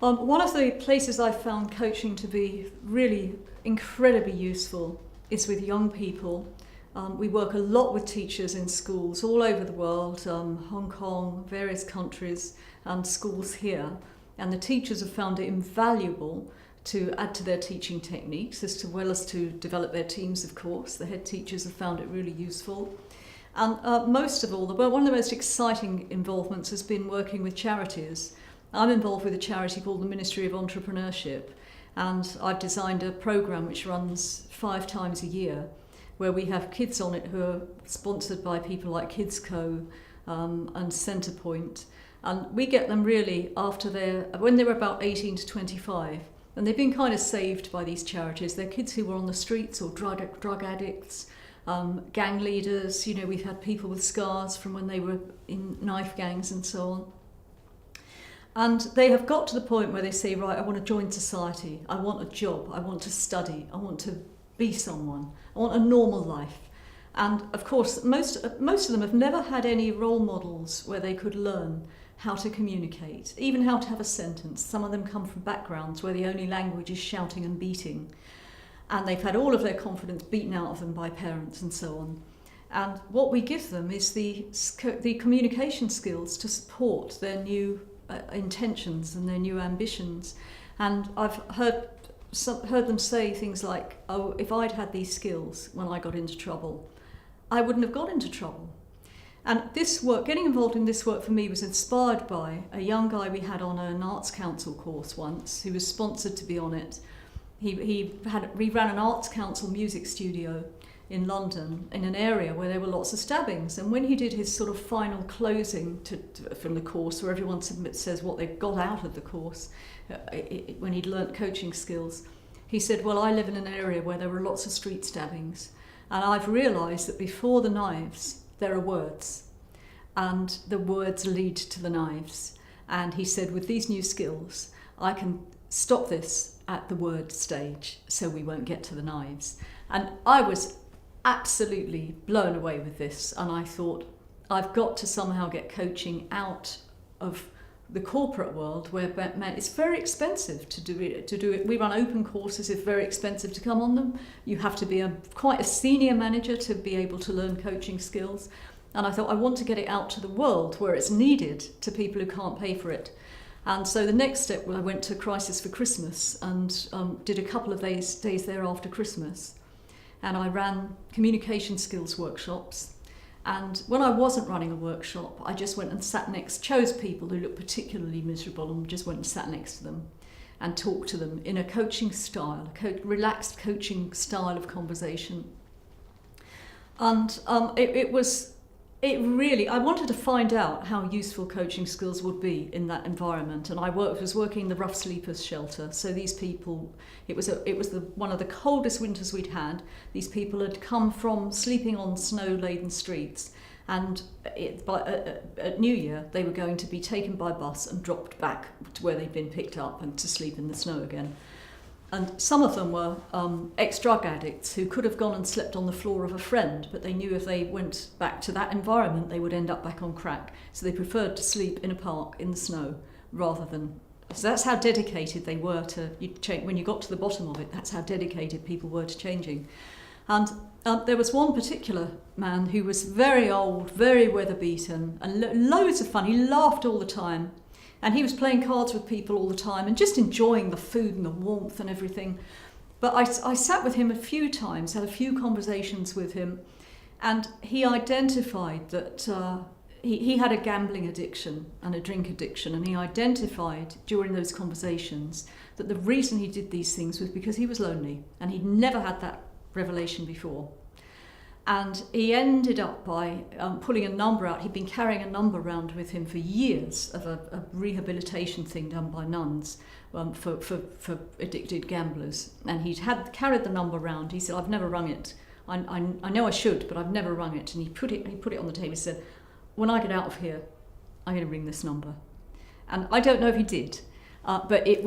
One of the places I found coaching to be really incredibly useful is with young people. We work a lot with teachers in schools all over the world, Hong Kong, various countries, and schools here. And the teachers have found it invaluable to add to their teaching techniques, as well as to develop their teams, of course. The head teachers have found it really useful. And most of all, one of the most exciting involvements has been working with charities. I'm involved with a charity called the Ministry of Entrepreneurship, and I've designed a program which runs 5 times a year, where we have kids on it who are sponsored by people like Kids Co and Centrepoint, and we get them really when they're about 18 to 25, and they've been kind of saved by these charities. They're kids who were on the streets or drug addicts, gang leaders. You know, we've had people with scars from when they were in knife gangs and so on. And they have got to the point where they say, right, I want to join society, I want a job, I want to study, I want to be someone, I want a normal life. And of course, most of them have never had any role models where they could learn how to communicate, even how to have a sentence. Some of them come from backgrounds where the only language is shouting and beating. And they've had all of their confidence beaten out of them by parents and so on. And what we give them is the communication skills to support their new intentions and their new ambitions. And I've heard them say things like, oh, if I'd had these skills when I got into trouble, I wouldn't have got into trouble. And this work, getting involved in this work for me, was inspired by a young guy we had on an Arts Council course once, who was sponsored to be on it. He ran an Arts Council music studio in London, in an area where there were lots of stabbings. And when he did his sort of final closing from the course, where everyone says what they've got out of the course, when he'd learnt coaching skills, he said, well, I live in an area where there were lots of street stabbings, and I've realised that before the knives, there are words, and the words lead to the knives. And he said, with these new skills, I can stop this at the word stage, so we won't get to the knives. And I was absolutely blown away with this, and I thought, I've got to somehow get coaching out of the corporate world, where it's very expensive to do it. We run open courses, it's very expensive to come on them. You have to be quite a senior manager to be able to learn coaching skills. And I thought, I want to get it out to the world where it's needed, to people who can't pay for it. And so the next step, I went to Crisis for Christmas and did a couple of days there after Christmas. And I ran communication skills workshops. And when I wasn't running a workshop, I just went and chose people who looked particularly miserable, and just went and sat next to them and talked to them in a coaching style, relaxed coaching style of conversation. And I wanted to find out how useful coaching skills would be in that environment. And I was working in the rough sleepers shelter. So these people, it was one of the coldest winters we'd had. These people had come from sleeping on snow-laden streets, and at New Year they were going to be taken by bus and dropped back to where they'd been picked up and to sleep in the snow again. And some of them were ex-drug addicts who could have gone and slept on the floor of a friend, but they knew if they went back to that environment, they would end up back on crack. So they preferred to sleep in a park in the snow rather than... So that's how dedicated they were when you got to the bottom of it, that's how dedicated people were to changing. And there was one particular man who was very old, very weather-beaten, and loads of fun. He laughed all the time. And he was playing cards with people all the time and just enjoying the food and the warmth and everything. But I sat with him a few times, had a few conversations with him, and he identified that he had a gambling addiction and a drink addiction, and he identified during those conversations that the reason he did these things was because he was lonely, and he'd never had that revelation before. And he ended up by pulling a number out. He'd been carrying a number around with him for years of a rehabilitation thing done by nuns for addicted gamblers. And he'd carried the number around. He said, I've never rung it. I know I should, but I've never rung it. And he put it on the table. He said, when I get out of here, I'm going to ring this number. And I don't know if he did, but it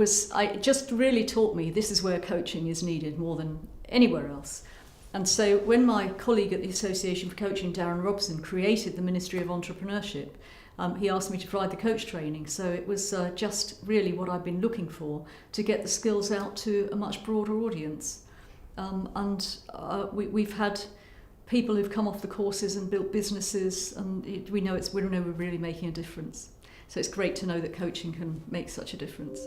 just really taught me this is where coaching is needed more than anywhere else. And so when my colleague at the Association for Coaching, Darren Robson, created the Ministry of Entrepreneurship, he asked me to provide the coach training. So it was just really what I've been looking for, to get the skills out to a much broader audience. We've had people who've come off the courses and built businesses, and we know we're really making a difference. So it's great to know that coaching can make such a difference.